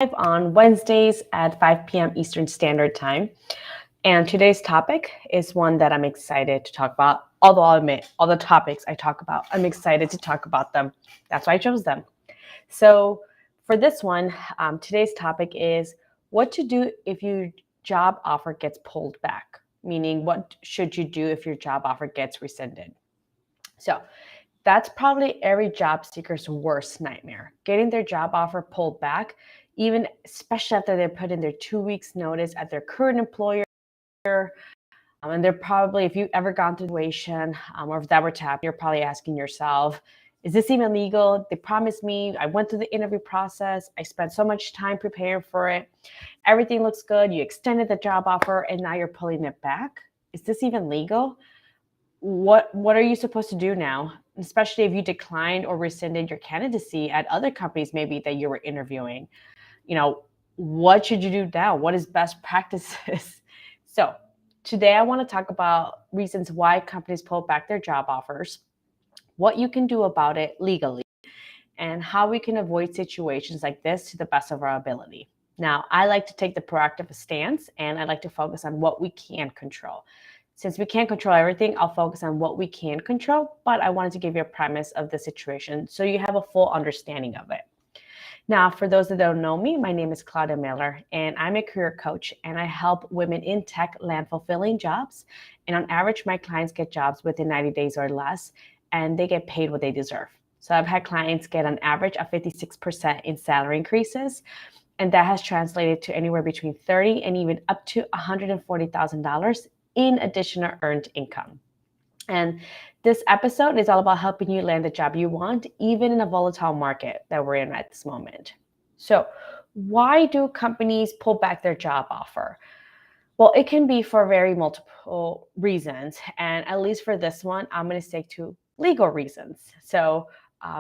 on Wednesdays at 5 p.m. Eastern Standard Time. And today's topic is one that I'm excited to talk about. Although I'll admit, all the topics I talk about, I'm excited to talk about them. That's why I chose them. So for this one, today's topic is what to do if your job offer gets pulled back, meaning what should you do if your job offer gets rescinded. So that's probably every job seeker's worst nightmare, getting their job offer pulled back, even especially after they put in their 2 weeks notice at their current employer. And they're probably, if you've ever gone through a situation, or if that were to happen, you're probably asking yourself, is this even legal? They promised me, I went through the interview process, I spent so much time preparing for it. Everything looks good. You extended the job offer and now you're pulling it back. Is this even legal? What are you supposed to do now? Especially if you declined or rescinded your candidacy at other companies, maybe that you were interviewing. What should you do now? What is best practices? So today I want to talk about reasons why companies pull back their job offers, what you can do about it legally, and how we can avoid situations like this to the best of our ability. Now, I like to take the proactive stance, and I like to focus on what we can control. Since we can't control everything, I'll focus on what we can control, but I wanted to give you a premise of the situation so you have a full understanding of it. Now, for those that don't know me, my name is Claudia Miller, and I'm a career coach, and I help women in tech land fulfilling jobs. And on average, my clients get jobs within 90 days or less, and they get paid what they deserve. So I've had clients get an average of 56% in salary increases, and that has translated to anywhere between $30,000 and even up to $140,000 in additional earned income. And this episode is all about helping you land the job you want, even in a volatile market that we're in at this moment. So, why do companies pull back their job offer? Well, it can be for very multiple reasons. And at least for this one, I'm going to stick to legal reasons. So,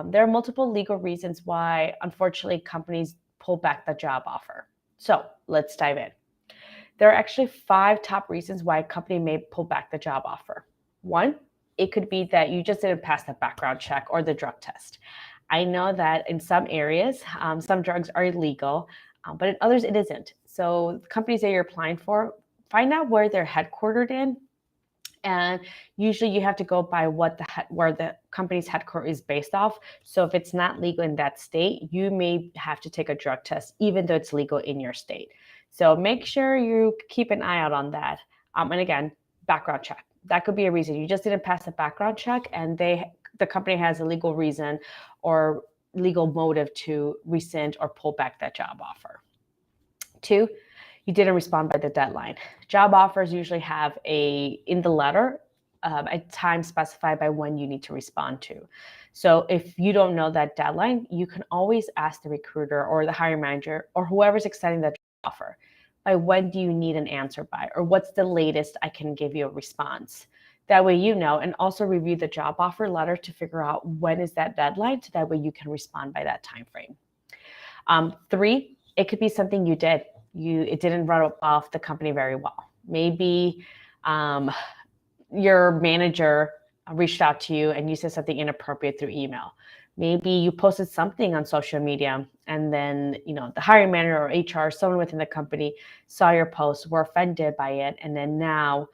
there are multiple legal reasons why, unfortunately, companies pull back the job offer. So, let's dive in. There are actually 5 top reasons why a company may pull back the job offer. 1, it could be that you just didn't pass the background check or the drug test. I know that in some areas, some drugs are illegal, but in others it isn't. So companies that you're applying for, find out where they're headquartered in. And usually you have to go by where the company's headquarters is based off. So if it's not legal in that state, you may have to take a drug test, even though it's legal in your state. So make sure you keep an eye out on that. And again, background check. That could be a reason. You just didn't pass the background check and the company has a legal reason or legal motive to rescind or pull back that job offer. 2, you didn't respond by the deadline. Job offers usually have in the letter, a time specified by when you need to respond to. So if you don't know that deadline, you can always ask the recruiter or the hiring manager or whoever's extending that job offer, by when do you need an answer by, or what's the latest I can give you a response. That way you know, and also review the job offer letter to figure out when is that deadline, so that way you can respond by that time frame. 3, it could be something you did. It didn't run off the company very well. Maybe your manager reached out to you and you said something inappropriate through email. Maybe you posted something on social media and then, the hiring manager or HR, someone within the company saw your post, were offended by it. And then now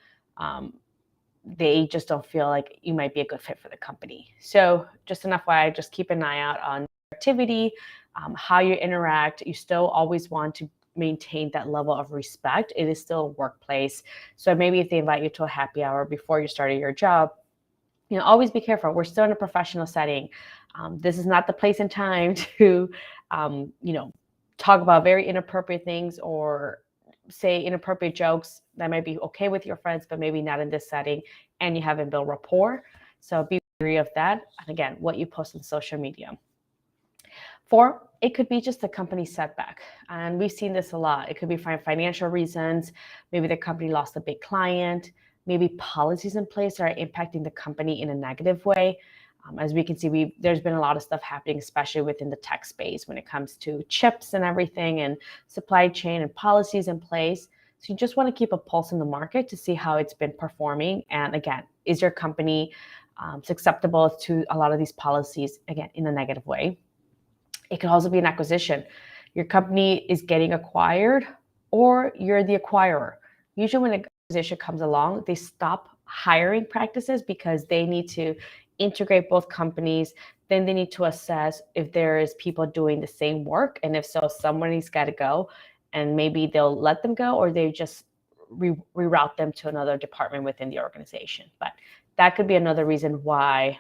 they just don't feel like you might be a good fit for the company. So just an FYI, just keep an eye out on activity, how you interact. You still always want to maintain that level of respect. It is still a workplace. So maybe if they invite you to a happy hour before you started your job, always be careful. We're still in a professional setting. This is not the place and time to, talk about very inappropriate things or say inappropriate jokes that might be okay with your friends, but maybe not in this setting, and you haven't built rapport. So be wary of that. And again, what you post on social media. 4, it could be just a company setback. And we've seen this a lot. It could be for financial reasons. Maybe the company lost a big client. Maybe policies in place that are impacting the company in a negative way. As we can see, there's been a lot of stuff happening, especially within the tech space when it comes to chips and everything and supply chain and policies in place. So you just want to keep a pulse in the market to see how it's been performing. And again, is your company susceptible to a lot of these policies, again, in a negative way? It could also be an acquisition. your company is getting acquired or you're the acquirer. Usually when an acquisition comes along, they stop hiring practices because they need to integrate both companies. Then they need to assess if there is people doing the same work. And if so, somebody's got to go, and maybe they'll let them go or they just reroute them to another department within the organization. But that could be another reason why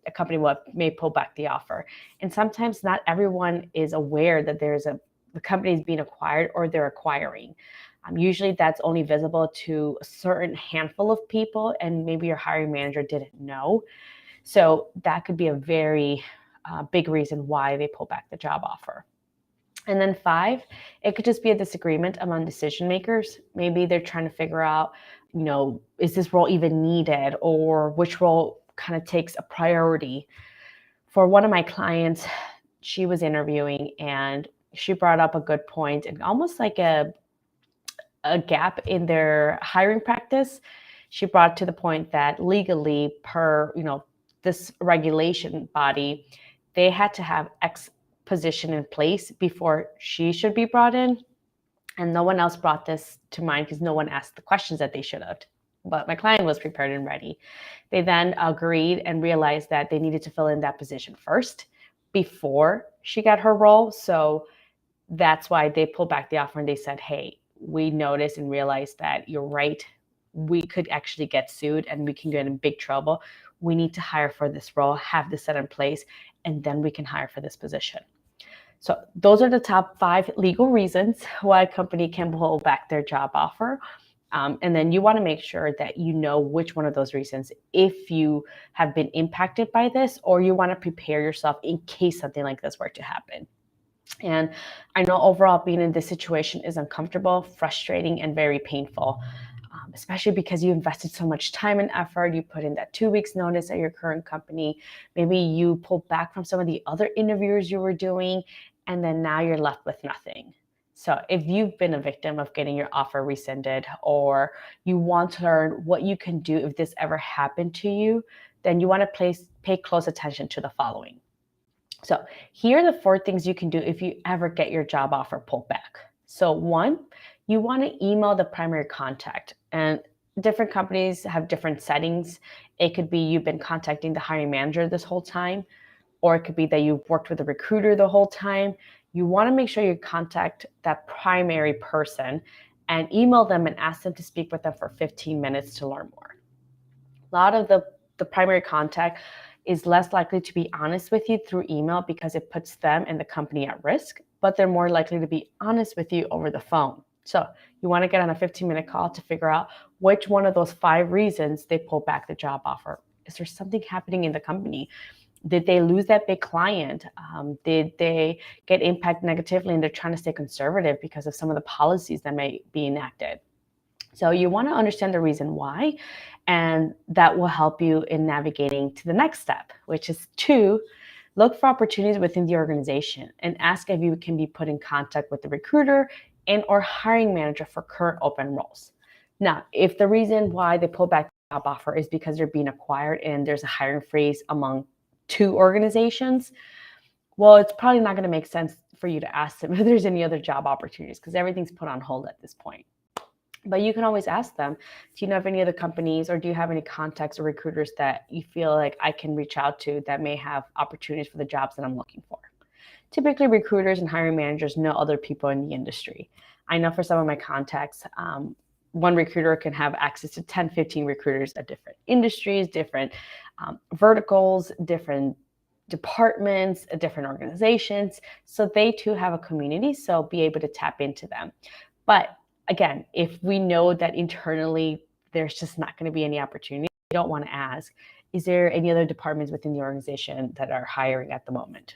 a company may pull back the offer. And sometimes not everyone is aware that the company is being acquired or they're acquiring. Usually that's only visible to a certain handful of people, and maybe your hiring manager didn't know. So that could be a very big reason why they pull back the job offer. And then 5, it could just be a disagreement among decision makers. Maybe they're trying to figure out, is this role even needed, or which role kind of takes a priority. For one of my clients, she was interviewing and she brought up a good point and almost like a gap in their hiring practice. She brought to the point that legally, per this regulation body, they had to have X position in place before she should be brought in. And no one else brought this to mind because no one asked the questions that they should have. But my client was prepared and ready. They then agreed and realized that they needed to fill in that position first before she got her role. So that's why they pulled back the offer and they said, hey, we noticed and realized that you're right. We could actually get sued and we can get in big trouble. We need to hire for this role, have this set in place, and then we can hire for this position. So those are the top 5 legal reasons why a company can pull back their job offer. And then you want to make sure that you know which one of those reasons, if you have been impacted by this, or you want to prepare yourself in case something like this were to happen. And I know overall being in this situation is uncomfortable, frustrating, and very painful, especially because you invested so much time and effort. You put in that 2 weeks notice at your current company. Maybe you pulled back from some of the other interviews you were doing, and then now you're left with nothing. So if you've been a victim of getting your offer rescinded, or you want to learn what you can do if this ever happened to you, then you want to pay close attention to the following. So here are the 4 things you can do if you ever get your job offer pulled back. So 1, you want to email the primary contact. And different companies have different settings. It could be you've been contacting the hiring manager this whole time, or it could be that you've worked with a recruiter the whole time. You want to make sure you contact that primary person and email them and ask them to speak with them for 15 minutes to learn more. A lot of the primary contact is less likely to be honest with you through email because it puts them and the company at risk, but they're more likely to be honest with you over the phone. So you want to get on a 15-minute call to figure out which one of those 5 reasons they pull back the job offer. Is there something happening in the company? Did they lose that big client? Did they get impacted negatively and they're trying to stay conservative because of some of the policies that may be enacted? So you want to understand the reason why, and that will help you in navigating to the next step, which is 2, look for opportunities within the organization and ask if you can be put in contact with the recruiter and or hiring manager for current open roles. Now, if the reason why they pull back the job offer is because they're being acquired and there's a hiring freeze among 2 organizations, well, it's probably not going to make sense for you to ask them if there's any other job opportunities because everything's put on hold at this point. But you can always ask them, do you know of any other companies, or do you have any contacts or recruiters that you feel like I can reach out to that may have opportunities for the jobs that I'm looking for? Typically, recruiters and hiring managers know other people in the industry. I know for some of my contacts, one recruiter can have access to 10, 15 recruiters at different industries, different verticals, different departments, different organizations. So they too have a community, so be able to tap into them. But again, if we know that internally there's just not going to be any opportunity, we don't want to ask, is there any other departments within the organization that are hiring at the moment?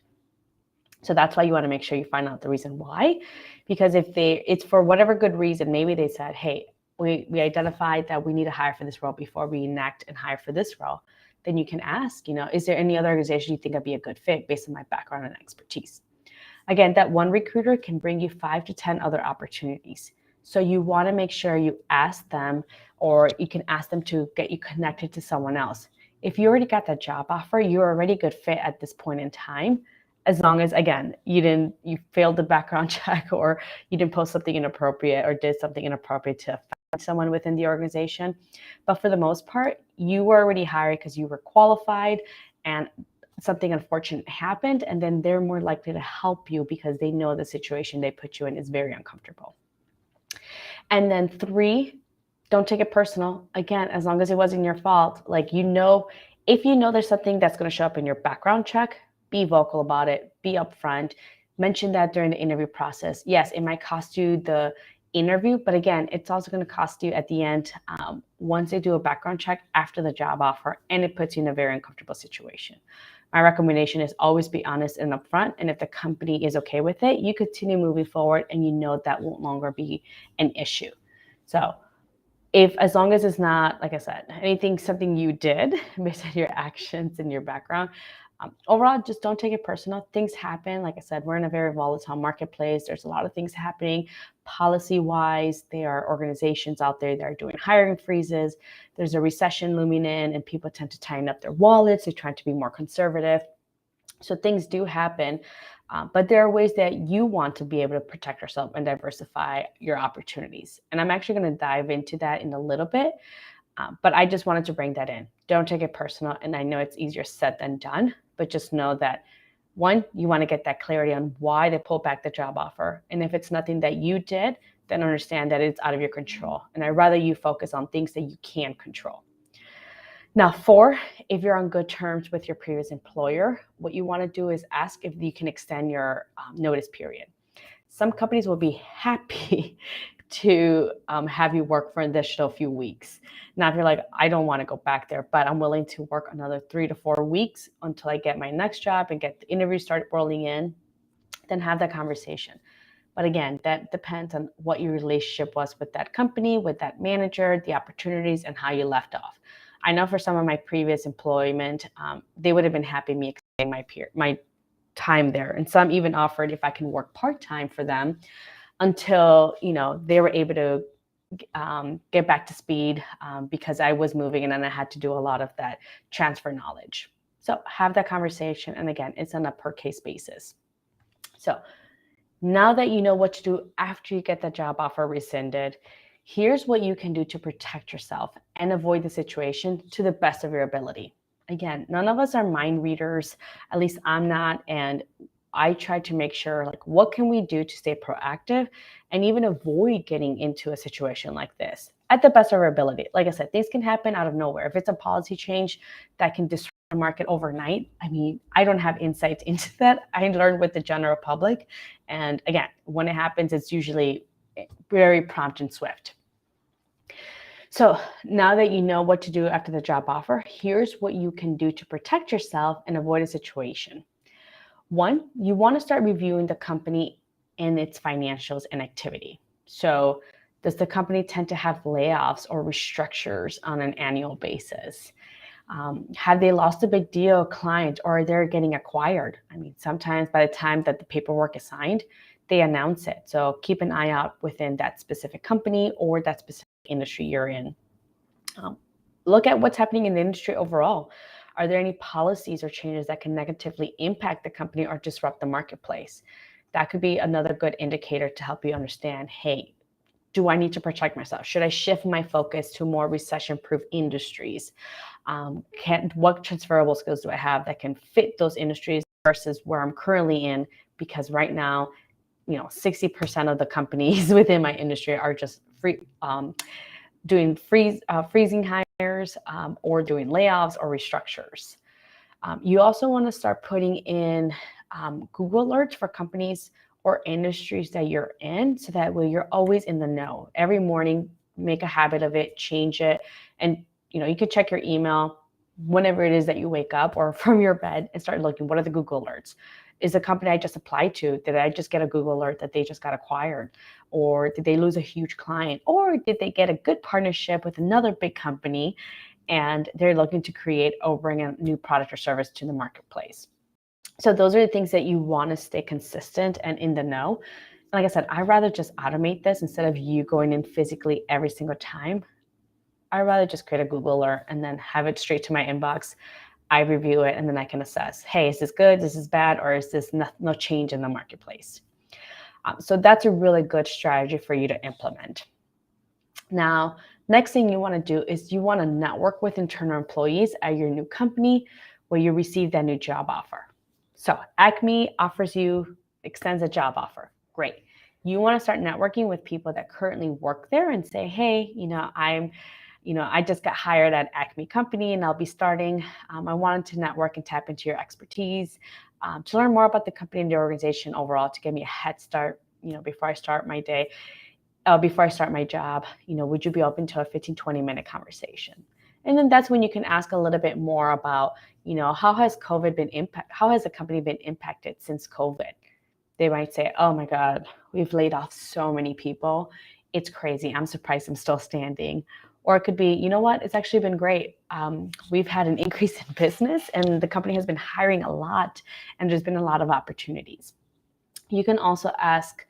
So that's why you want to make sure you find out the reason why, because if it's for whatever good reason, maybe they said, hey, we identified that we need to hire for this role before we enact and hire for this role, then you can ask, is there any other organization you think I'd be a good fit based on my background and expertise? Again, that one recruiter can bring you 5 to 10 other opportunities. So you want to make sure you ask them, or you can ask them to get you connected to someone else. If you already got that job offer, you're already a good fit at this point in time. as long as, again, you failed the background check, or you didn't post something inappropriate or did something inappropriate to offend someone within the organization. But for the most part, you were already hired because you were qualified and something unfortunate happened, and then they're more likely to help you because they know the situation they put you in is very uncomfortable. And then 3, don't take it personal. Again, as long as it wasn't your fault, like, if you know there's something that's going to show up in your background check, be vocal about it, be upfront, mention that during the interview process. Yes, it might cost you the interview, but again, it's also going to cost you at the end, once they do a background check after the job offer, and it puts you in a very uncomfortable situation. My recommendation is always be honest and upfront, and if the company is okay with it, you continue moving forward, and you know that won't longer be an issue. So as long as it's not, like I said, something you did based on your actions and your background, overall, just don't take it personal. Things happen. Like I said, we're in a very volatile marketplace. There's a lot of things happening policy-wise. There are organizations out there that are doing hiring freezes. There's a recession looming in, and people tend to tighten up their wallets. They're trying to be more conservative. So things do happen, but there are ways that you want to be able to protect yourself and diversify your opportunities. And I'm actually going to dive into that in a little bit, but I just wanted to bring that in. Don't take it personal. And I know it's easier said than done, but just know that, 1, you want to get that clarity on why they pulled back the job offer. And if it's nothing that you did, then understand that it's out of your control. And I'd rather you focus on things that you can control. Now, 4, if you're on good terms with your previous employer, what you want to do is ask if you can extend your notice period. Some companies will be happy to have you work for an additional few weeks. Now, if you're like, I don't want to go back there, but I'm willing to work another 3 to 4 weeks until I get my next job and get the interview started rolling in, then have that conversation. But again, that depends on what your relationship was with that company, with that manager, the opportunities, and how you left off. I know for some of my previous employment, they would have been happy me extending my time there. And some even offered if I can work part-time for them until, they were able to get back to speed, because I was moving and then I had to do a lot of that transfer knowledge. So have that conversation. And again, it's on a per case basis. So now that you know what to do after you get the job offer rescinded, here's what you can do to protect yourself and avoid the situation to the best of your ability. Again, none of us are mind readers, at least I'm not. And I try to make sure, like, what can we do to stay proactive and even avoid getting into a situation like this at the best of our ability. Like I said, things can happen out of nowhere. If it's a policy change that can disrupt the market overnight, I don't have insights into that. I learned with the general public. And again, when it happens, it's usually very prompt and swift. So now that you know what to do after the job offer, here's what you can do to protect yourself and avoid a situation. 1, you want to start reviewing the company and its financials and activity. So does the company tend to have layoffs or restructures on an annual basis? Have they lost a big deal client, or are they getting acquired? Sometimes by the time that the paperwork is signed, they announce it. So keep an eye out within that specific company or that specific industry you're in. Look at what's happening in the industry overall. Are there any policies or changes that can negatively impact the company or disrupt the marketplace? That could be another good indicator to help you understand, hey, do I need to protect myself? Should I shift my focus to more recession-proof industries? What transferable skills do I have that can fit those industries versus where I'm currently in? Because right now, 60% of the companies within my industry are just doing freezing hires, or doing layoffs or restructures. You also want to start putting in Google alerts for companies or industries that you're in, so that way you're always in the know. Every morning, make a habit of it, change it, and you can check your email whenever it is that you wake up or from your bed and start looking, what are the Google alerts? Is the company I just applied to, did I just get a Google alert that they just got acquired? Or did they lose a huge client? Or did they get a good partnership with another big company and they're looking to create or bring a new product or service to the marketplace? So those are the things that you want to stay consistent and in the know. Like I said, I'd rather just automate this instead of you going in physically every single time. I'd rather just create a Google alert and then have it straight to my inbox. I review it, and then I can assess, hey, is this good, this is bad, or is this no change in the marketplace? So that's a really good strategy for you to implement. Now, next thing you want to do is you want to network with internal employees at your new company where you receive that new job offer. So Acme extends a job offer. Great. You want to start networking with people that currently work there and say, hey, I just got hired at Acme company and I'll be starting. I wanted to network and tap into your expertise to learn more about the company and the organization overall, to give me a head start, before I start my day. Before I start my job, would you be open to a 15, 20-minute conversation? And then that's when you can ask a little bit more about, how has the company been impacted since COVID? They might say, oh my God, we've laid off so many people. It's crazy. I'm surprised I'm still standing. Or it could be, you know what, it's actually been great. We've had an increase in business and the company has been hiring a lot and there's been a lot of opportunities. You can also ask,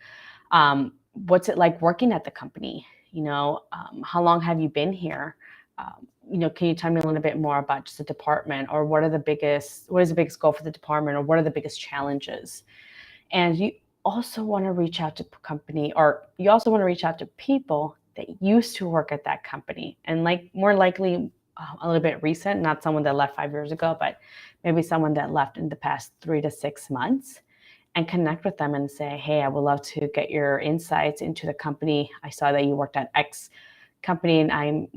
what's it like working at the company? How long have you been here? Can you tell me a little bit more about just the department, or what is the biggest goal for the department, or what are the biggest challenges? And you also want to reach out to people that used to work at that company, and more likely a little bit recent, not someone that left 5 years ago, but maybe someone that left in the past 3 to 6 months, and connect with them and say, hey, I would love to get your insights into the company. I saw that you worked at X company and I'm,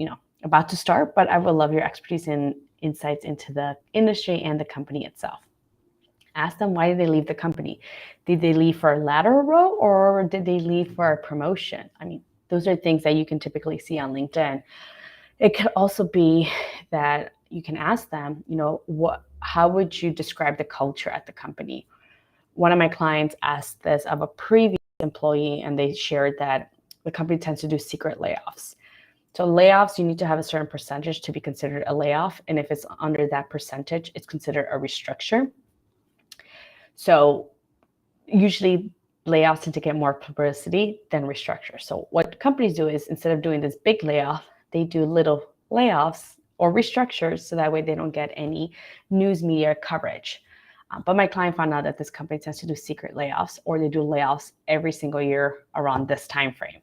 about to start, but I would love your expertise and insights into the industry and the company itself. Ask them, why did they leave the company? Did they leave for a lateral role, or did they leave for a promotion? Those are things that you can typically see on LinkedIn. It could also be that you can ask them, how would you describe the culture at the company? One of my clients asked this of a previous employee, and they shared that the company tends to do secret layoffs. So layoffs, you need to have a certain percentage to be considered a layoff. And if it's under that percentage, it's considered a restructure. So usually layoffs tend to get more publicity than restructure. So what companies do is, instead of doing this big layoff, they do little layoffs or restructures, so that way they don't get any news media coverage. But my client found out that this company tends to do secret layoffs, or they do layoffs every single year around this time frame.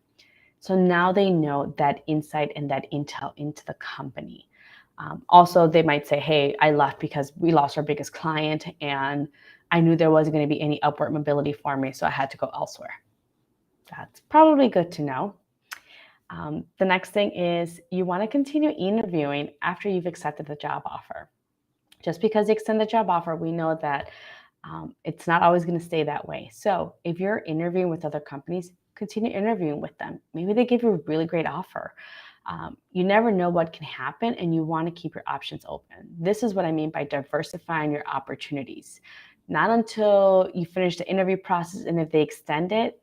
So now they know that insight and that intel into the company. Also, they might say, hey, I left because we lost our biggest client and I knew there wasn't going to be any upward mobility for me, so I had to go elsewhere. That's probably good to know. The next thing is, you want to continue interviewing after you've accepted the job offer. Just because they extend the job offer, we know that it's not always going to stay that way. So if you're interviewing with other companies, continue interviewing with them. Maybe they give you a really great offer. You never know what can happen, and you want to keep your options open. This is what I mean by diversifying your opportunities. Not until you finish the interview process, and if they extend it,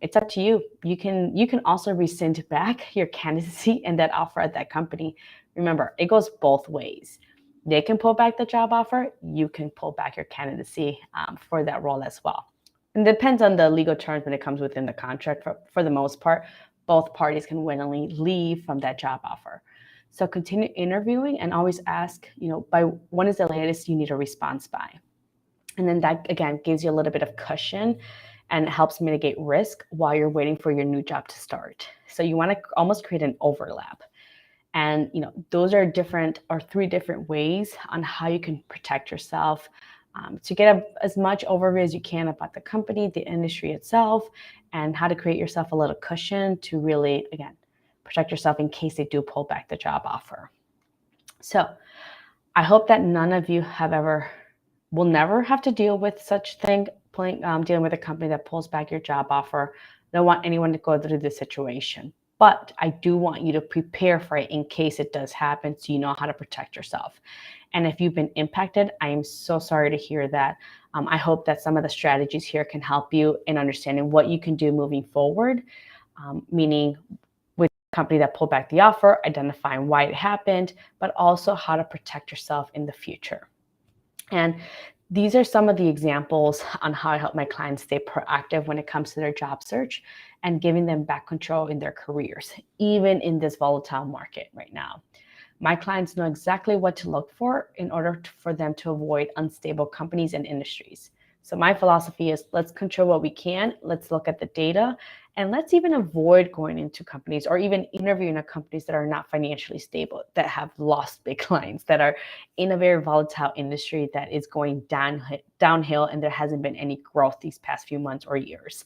it's up to you. You can also rescind back your candidacy and that offer at that company. Remember, it goes both ways. They can pull back the job offer. You can pull back your candidacy for that role as well. And it depends on the legal terms when it comes within the contract. For the most part, both parties can willingly leave from that job offer. So continue interviewing and always ask, by when is the latest you need a response by? And then that, again, gives you a little bit of cushion and helps mitigate risk while you're waiting for your new job to start. So you want to almost create an overlap. And those are 3 different ways on how you can protect yourself to get as much overview as you can about the company, the industry itself, and how to create yourself a little cushion to really, again, protect yourself in case they do pull back the job offer. So I hope that none of you will never have to deal with such thing, dealing with a company that pulls back your job offer. I don't want anyone to go through this situation. But I do want you to prepare for it in case it does happen, so you know how to protect yourself. And if you've been impacted, I am so sorry to hear that. I hope that some of the strategies here can help you in understanding what you can do moving forward, meaning with the company that pulled back the offer, identifying why it happened, but also how to protect yourself in the future. And these are some of the examples on how I help my clients stay proactive when it comes to their job search and giving them back control in their careers, even in this volatile market right now. My clients know exactly what to look for in order for them to avoid unstable companies and industries. So my philosophy is, let's control what we can, let's look at the data, and let's even avoid going into companies or even interviewing at companies that are not financially stable, that have lost big clients, that are in a very volatile industry that is going downhill, and there hasn't been any growth these past few months or years.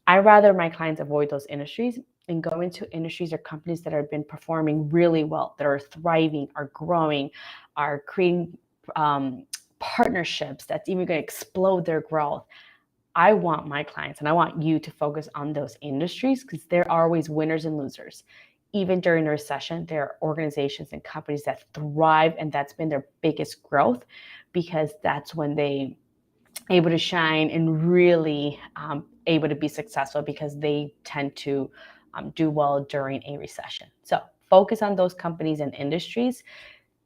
I rather my clients avoid those industries and go into industries or companies that have been performing really well, that are thriving, are growing, are creating partnerships that's even going to explode their growth. I want my clients and I want you to focus on those industries, because there are always winners and losers. Even during a recession, there are organizations and companies that thrive, and that's been their biggest growth, because that's when they able to shine and really able to be successful, because they tend to do well during a recession. So focus on those companies and industries.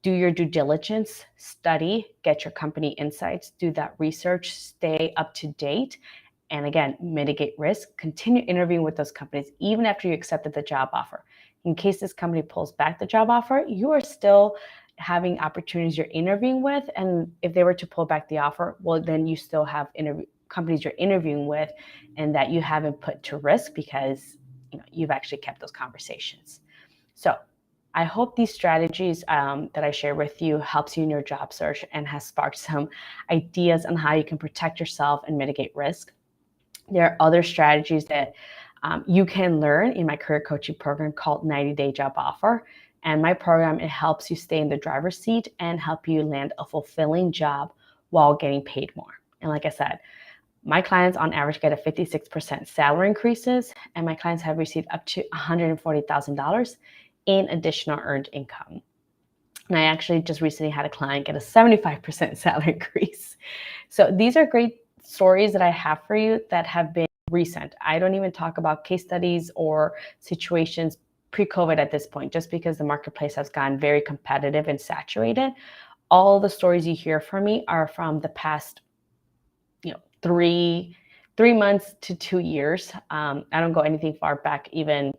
Do your due diligence, study, get your company insights, do that research, stay up to date. And again, mitigate risk. Continue interviewing with those companies even after you accepted the job offer. In case this company pulls back the job offer, you are still having opportunities you're interviewing with. And if they were to pull back the offer, well, then you still have companies you're interviewing with and that you haven't put to risk, because you've actually kept those conversations. So I hope these strategies that I share with you helps you in your job search and has sparked some ideas on how you can protect yourself and mitigate risk. There are other strategies that you can learn in my career coaching program called 90-Day Job Offer. And my program, it helps you stay in the driver's seat and help you land a fulfilling job while getting paid more. And like I said, my clients on average get a 56% salary increases, and my clients have received up to $140,000 in additional earned income. And I actually just recently had a client get a 75% salary increase. So these are great stories that I have for you that have been recent. I don't even talk about case studies or situations pre-COVID at this point, just because the marketplace has gotten very competitive and saturated. All the stories you hear from me are from the past, 3 months to 2 years. I don't go anything far back. Even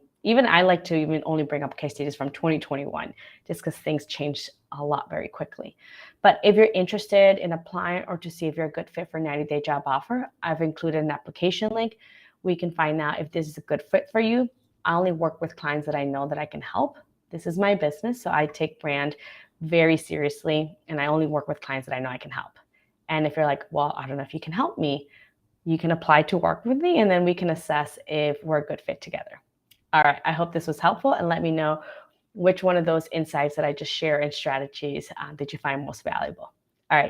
I like to even only bring up case studies from 2021, just because things change a lot very quickly. But if you're interested in applying or to see if you're a good fit for 90-Day Job Offer, I've included an application link. We can find out if this is a good fit for you. I only work with clients that I know that I can help. This is my business, so I take brand very seriously, and I only work with clients that I know I can help. And if you're like, well, I don't know if you can help me, you can apply to work with me, and then we can assess if we're a good fit together. All right, I hope this was helpful, and let me know which one of those insights that I just shared and strategies did you find most valuable.